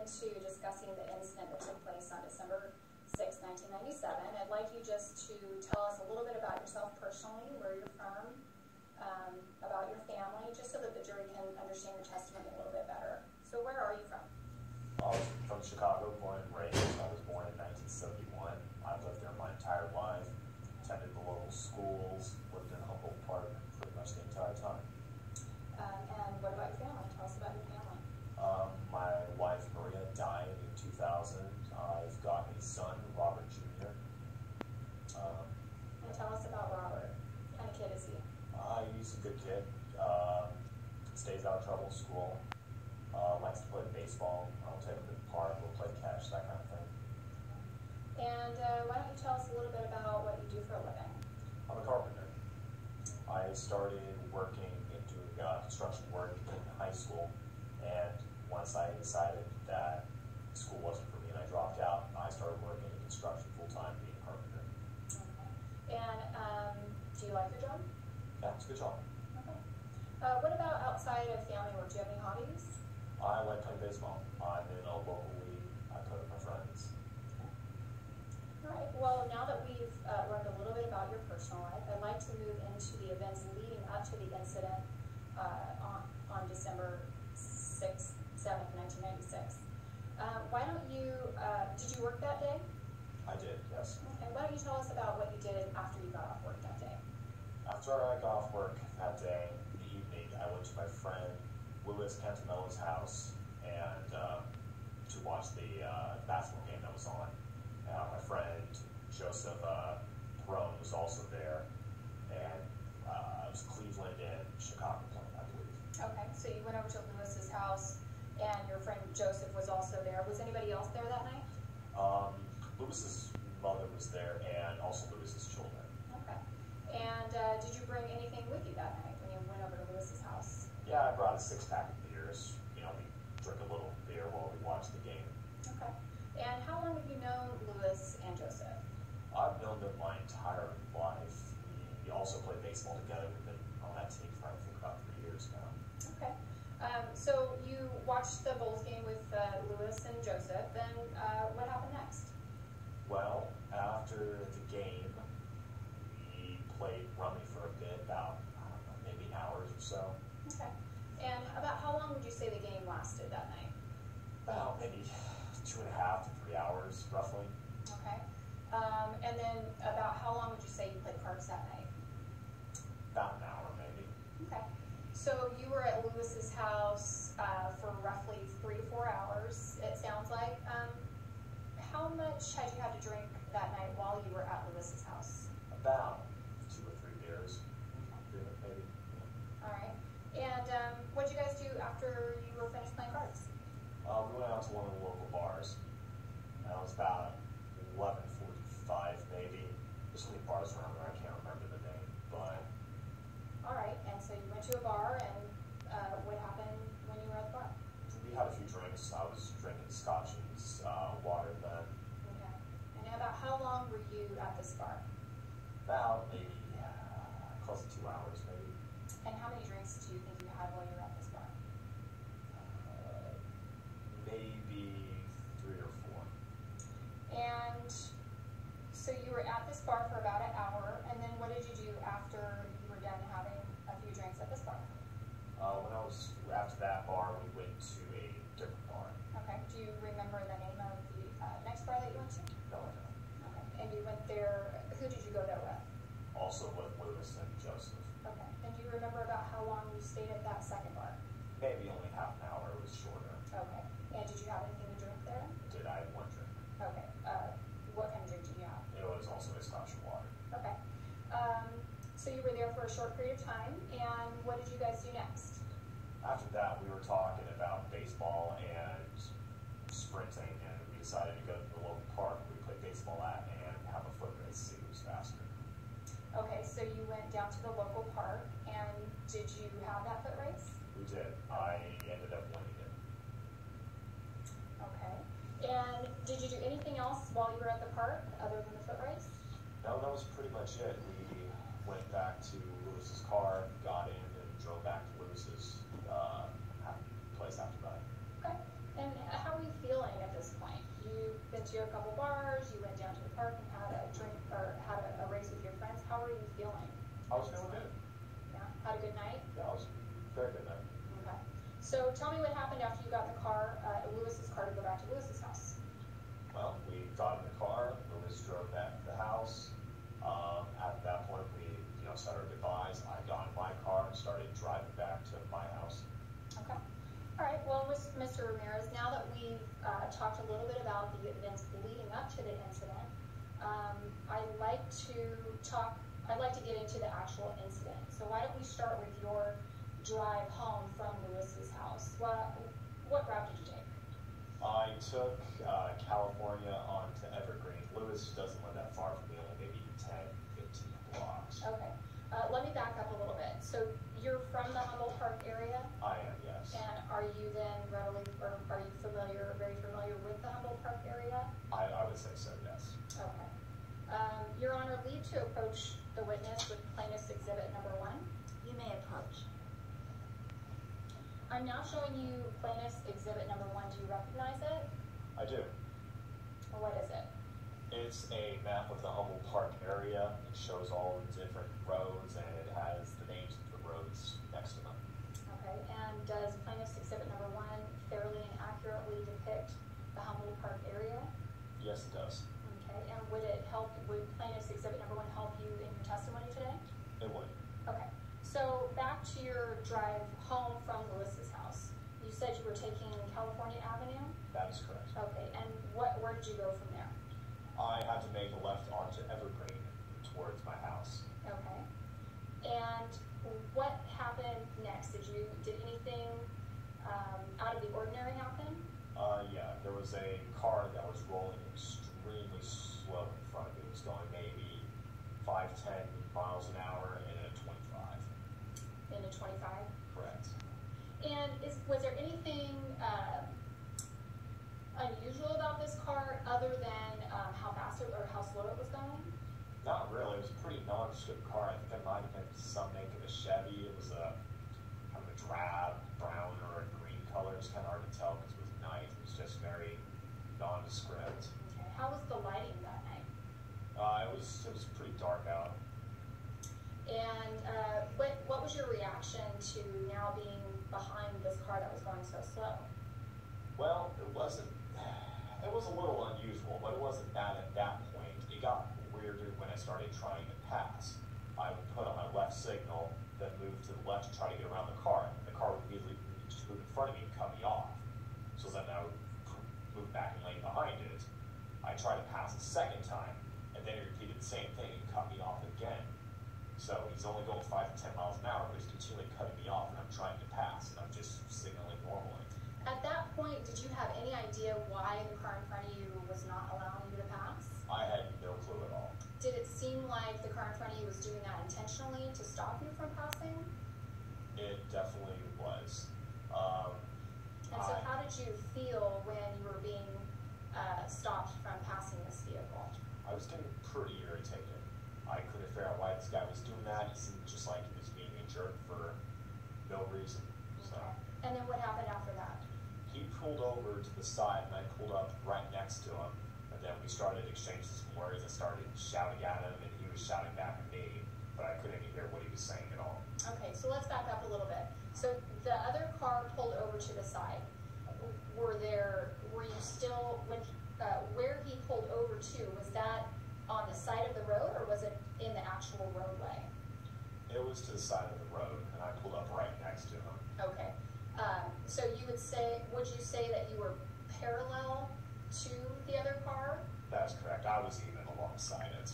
into discussing the incident that took place on December 6, 1997. I'd like you just to tell us a little bit about yourself personally, where you're from, about your family, just so that the jury can understand your testimony a little bit better. So where are you from? I was from Chicago, born and raised. I was born in 1971. I've lived there my entire life, attended the local schools, lived in Humboldt Park pretty much the entire time. And what about your family? Tell us about your family. My wife, Maria, died in 2000. I've got a son, Robert Jr. And tell us about Robert. What kind of kid is he? He's a good kid. Stays out of trouble in school. Likes to play baseball. I'll take him to the park. We'll play catch, that kind of thing. And why don't you tell us a little bit about what you do for a living? I'm a carpenter. I started working and doing construction work in high school, and once I decided that school wasn't for me and I dropped out, I started working in construction full-time, being a carpenter. Okay. And do you like your job? Yeah, it's a good job. Okay. What about outside of family work? Do you have any hobbies? I like playing baseball. I'm in a local league. I play with my friends. Okay. All right. Well, now that we've learned a little bit about your personal life, I'd like to move into the events leading up to the incident on December 6th, 7th, 1996. Why don't you, did you work that day? I did, yes. Okay. Why don't you tell us about what you did after you got off work that day? After I got off work that day, in the evening, I went to my friend Louis Cantamella's house and to watch the basketball game that was on. My friend Joseph Perone was also there, and it was Cleveland and Chicago playing, I believe. Okay, so you went over to Lewis's house, and your friend Joseph was also there. Was anybody else there that night? Lewis's mother was there, and also Lewis's children. Okay. And did you bring anything with you that night when you went over to Lewis's house? Yeah, I brought a 6-pack of beers. You know, we drink a little beer while we watch the game. Okay. And how long have you known Lewis and Joseph? I've known them my entire life. We also played baseball together. We've been on that team for, I think, about 3 years now. Okay. So you watched the Bulls game with Lewis and Joseph, and what happened next? Well, after the game, we played rummy for a bit, about, I don't know, maybe hours or so. Okay. And about how long would you say the game lasted that night? About maybe 2.5 to 3 hours, roughly. Okay. And then about how long would you say you played cards that night? About an hour, maybe. Okay. So you were at Lewis's house for roughly 3 to 4 hours, it sounds like. How much had you had to drink that night while you were at Lewis's house? About 2 or 3 beers, maybe. All right. And what did you guys do after you were finished playing cards? We went out to one of the local bars. It was about 11:45, maybe. There's so many bars around there, I can't remember the name, but... All right, and so you went to a bar, and what happened when you were at the bar? We had a few drinks. I was drinking scotch and water then. Okay. And about how long were you at this bar? About maybe close to 2 hours, maybe. And how many drinks do you think you had while you were at this bar? Maybe 3 or 4. And so you were at this bar for about an hour, and then what did you do after you were done having a few drinks at this bar? After that bar, we went to a different bar. Okay. Do you remember the name of the next bar that you went to? No, I don't. Okay. And you went there, who did you go there with? Also with Lewis and Joseph. Okay. And do you remember about how long you stayed at that second bar? Maybe only half an hour. It was shorter. Okay. And did you have anything to drink there? I had 1 drink. Okay. What kind of drink did you have? It was also a scotch and water. Okay. So you were there for a short period of time, and what did you guys do next? After that, we were talking about baseball and sprinting, and we decided to go to the local park we played baseball at and have a foot race, see who's faster. Okay, so you went down to the local park, and did you have that foot race? We did. I ended up winning it. Okay. And did you do anything else while you were at the park other than the foot race? No, that was pretty much it. We went back to Lewis's car, got in, and drove back to Lewis's place after that. Okay. And how are you feeling to a couple bars, you went down to the park and had a drink, or had a race with your friends. How are you feeling? I was feeling good. Yeah, had a good night? Yeah, it was a very good night. Okay. So tell me what happened after you got in the car, Lewis's car, to go back to Lewis's house. Well, we got in the car, Lewis drove back to the house. At that point, we said our goodbyes. I got in my car and started driving back to my house. Okay. All right. Well, Mr. Ramirez, now that we've talked a little bit about the events leading up to the incident, I'd like to get into the actual incident. So why don't we start with your drive home from Lewis's house? What route did you take? I took California on to Evergreen. Lewis doesn't live that far from me, only maybe 10, 15 blocks. Okay. Let me back up a little bit. So you're from the Humboldt Park area? I am, yes. And are you then are you very familiar with the Humboldt Park area? I would say so, yes. Okay. Your Honor, leave to approach the witness with plaintiff's exhibit number 1. You may approach. I'm now showing you plaintiff's exhibit number 1. Do you recognize it? I do. Or what is it? It's a map of the Humboldt Park area. It shows all the different roads, and it has the names of the roads next to them. Okay. And does plaintiff's exhibit number 1 fairly and accurately depict the Humboldt Park area? Yes, it does. Okay. And would plaintiff's exhibit number 1 help you in your testimony today? It would. Okay. So back to your drive home from Lewis's house. You said you were taking California Avenue? That is correct. Okay. And where did you go from there? I had to make a left onto Evergreen towards my house. Okay. And what happened next? Did anything out of the ordinary happen? Yeah, there was a car that was rolling extremely slow in front of me. It was going maybe 5, 10 miles an hour in a 25. In a 25? Correct. And was there anything unusual about this car other than how fast or how slow it was going? Not really. It was a pretty nondescript car. I think it might have been some make of a Chevy. It was a kind of a drab brown or a green color. It's kind of hard to tell because it was night. It was just very nondescript. Okay. How was the lighting that night? It was pretty dark out. And what was your reaction to now being behind this car that was going so slow? Well, it was a little unusual, but it wasn't bad at that point. It got weirder when I started trying to pass. I would put on my left signal, then move to the left to try to get around the car. And the car would immediately just move in front of me and cut me off. So then I would move back in lane behind it. I tried to pass a second time, and then he repeated the same thing and cut me off again. So he's only going 5 to 10 miles an hour, but he's continually cutting me off, and I'm trying to pass, and I'm just signaling normally. At that point, did you have any idea why the car in front of you was not allowing you to pass? I had no clue at all. Did it seem like the car in front of you was doing that intentionally to stop you from passing? It definitely was. And so how did you feel when you were being stopped from passing this vehicle? I was getting pretty irritated. I couldn't figure out why this guy was doing that. He seemed just like he was being a jerk for no reason. So. And then what happened after that? He pulled over to the side, and I pulled up right next to him. And then we started exchanging some words. I started shouting at him, and he was shouting back at me, but I couldn't even hear what he was saying at all. Okay, so let's back up a little bit. So the other car pulled over to the side. Were you still, where he pulled over to, was that on the side of the road, or was it in the actual roadway? It was to the side of the road, and I pulled up right next to him. Okay. So would you say that you were parallel to the other car? That's correct. I was even alongside it.